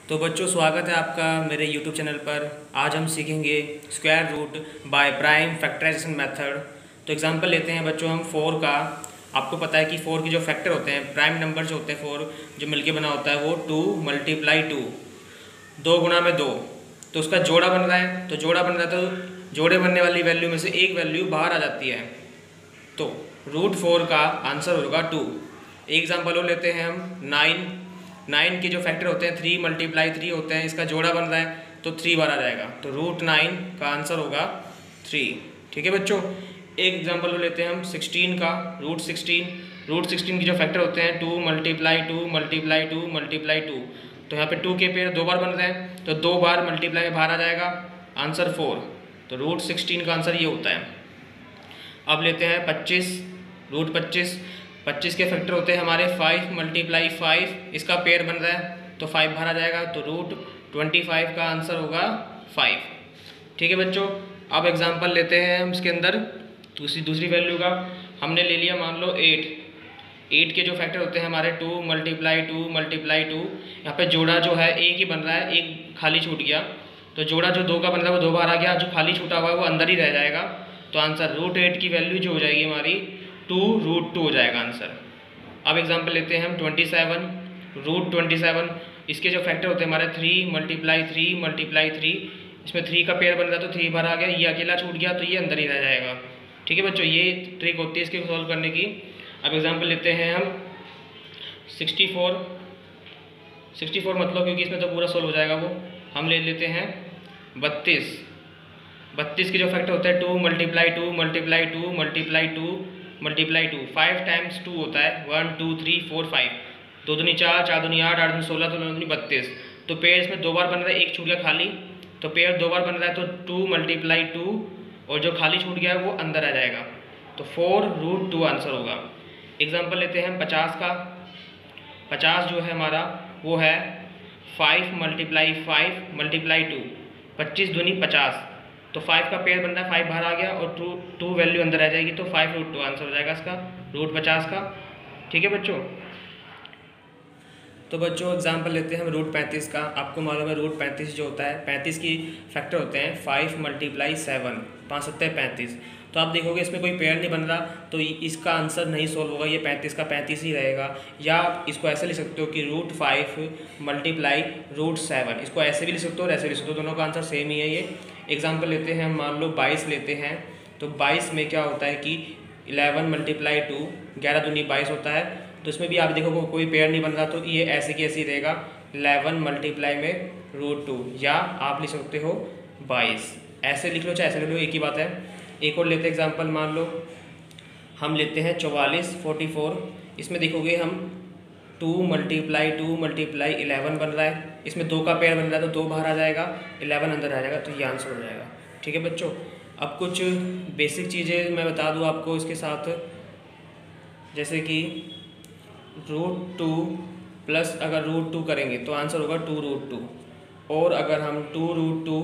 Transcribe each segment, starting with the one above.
तो बच्चों स्वागत है आपका मेरे YouTube चैनल पर। आज हम सीखेंगे square root by prime factorisation method. तो एग्जांपल लेते हैं बच्चों हम 4 का। आपको पता है कि 4 के जो फैक्टर होते हैं, प्राइम नंबर जो होते हैं 4 जो मिलके बना होता है वो 2 × 2, 2 गुणा में 2। तो उसका जोड़ा बन रहा है, तो जोड़ा बन रहा है तो जोड़े बनने वाली वैल्यू में से एक वैल्यू बाहर आ जाती है। तो √4 का आंसर होगा 2। एक एग्जाम्पल और लेते हैं हम 9 के जो फैक्टर होते हैं 3 × 3 होते हैं, इसका जोड़ा बन रहा है तो 3 बार आ जाएगा। तो √9 का आंसर होगा 3। ठीक है बच्चों। एक एग्जाम्पल और लेते हैं हम 16 का। √16 के जो फैक्टर होते हैं 2 × 2 × 2 × 2। तो यहाँ पे 2 के पेयर 2 बार बन रहे हैं तो 2 बार मल्टीप्लाई में बाहर आ जाएगा, आंसर 4। तो √16 का आंसर ये होता है। अब लेते हैं 25। √25 के फैक्टर होते हैं हमारे 5 × 5, इसका पेयर बन रहा है तो 5 बाहर आ जाएगा। तो √25 का आंसर होगा 5। ठीक है बच्चों। अब एग्जांपल लेते हैं हम इसके अंदर दूसरी वैल्यू का। हमने ले लिया मान लो 8 के जो फैक्टर होते हैं हमारे 2 × 2 × 2। यहाँ पे जोड़ा जो है एक ही बन रहा है, एक खाली छूट गया। तो जोड़ा जो 2 का बन रहा है वो 2 बार आ गया, जो खाली छूटा हुआ है वो अंदर ही रह जाएगा। तो आंसर √8 की वैल्यू जो हो जाएगी हमारी 2√2 हो जाएगा आंसर। अब एग्जांपल लेते हैं हम 27। √27 इसके जो फैक्टर होते हैं हमारे 3 × 3 × 3। इसमें 3 का पेयर बन रहा है तो 3 बार आ गया, ये अकेला छूट गया तो ये अंदर ही रह जाएगा। ठीक है बच्चों, ये ट्रिक होती है इसके सॉल्व करने की। अब एग्जांपल लेते हैं हम 64 मतलब, क्योंकि इसमें तो पूरा सॉल्व हो जाएगा वो। हम ले लेते हैं 32 के जो फैक्टर होता है 2 × 2 × 2 × 2। 5 टाइम्स 2 होता है 1 2 3 4 5। 2 दूनी 4, 4 दूनी 8, 8 दूनी 16, 16 दूनी 32। तो पेयर इसमें 2 बार बन रहा है, एक छूट गया खाली। तो पेयर 2 बार बन रहा है तो 2 × 2 और जो खाली छूट गया है वो अंदर आ जाएगा। तो 4√2 आंसर होगा। एग्जाम्पल लेते हैं 50 का। 50 जो है हमारा वो है 5 × 5 × 2। 25 दूनी 50। तो 5 का पेयर बन रहा है, 5 बाहर आ गया और 2 वैल्यू अंदर आ जाएगी। तो 5√2 आंसर हो जाएगा इसका, √50 का। ठीक है बच्चों। तो बच्चों एग्जांपल लेते हैं हम √35 का। आपको मालूम है √35 जो होता है 35 की फैक्टर होते हैं 5 × 7, 5 × 35। तो आप देखोगे इसमें कोई पेयर नहीं बन रहा तो इसका आंसर नहीं सोल्व होगा, ये 35 का 35 ही रहेगा। या आप इसको ऐसे लिख सकते हो कि √5 × √7, इसको ऐसे भी लिख सकते हो और ऐसे भी लिख सकते हो, दोनों का आंसर सेम ही है ये। एग्जाम्पल लेते हैं हम मान लो 22 लेते हैं। तो 22 में क्या होता है कि 11 × 2, 11 दूनी 22 होता है। तो इसमें भी आप देखो कोई पेयर नहीं बन रहा तो ये ऐसे की ऐसे ही रहेगा, 11 × में √2। या आप लिख सकते हो 22, ऐसे लिख लो चाहे ऐसे लिख लो, एक ही बात है। एक और लेते एग्जांपल, मान लो हम लेते हैं 44। इसमें देखोगे हम 2 × 2 × 11 बन रहा है। इसमें 2 का पेयर बन रहा है तो 2 बाहर आ जाएगा, 11 अंदर आ जाएगा, तो ये आंसर हो जाएगा। ठीक है बच्चों। अब कुछ बेसिक चीज़ें मैं बता दूँ आपको इसके साथ, जैसे कि √2 प्लस अगर √2 करेंगे तो आंसर होगा 2√2। और अगर हम 2√2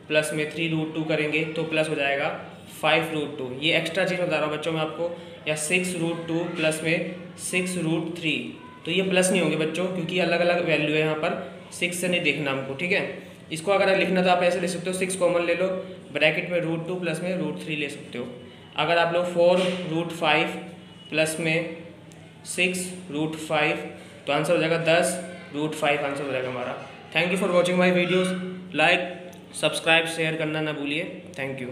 प्लस में 3√2 करेंगे तो प्लस हो जाएगा 5√2। ये एक्स्ट्रा चीज़ बता रहा हूँ बच्चों मैं आपको। या 6√2 प्लस में 6√3, तो ये प्लस नहीं होंगे बच्चों क्योंकि अलग अलग वैल्यू है यहाँ पर, 6 से नहीं देखना हमको। ठीक है। इसको अगर लिखना तो आप ऐसे ले सकते हो, 6 कॉमन ले लो, ब्रैकेट में √2 प्लस में √3 ले सकते हो। अगर आप लोग 4√5 प्लस में 6√5 तो आंसर हो जाएगा 10√5 आंसर हो जाएगा हमारा। Thank you for watching my videos. Like subscribe share करना ना भूलिए। Thank you.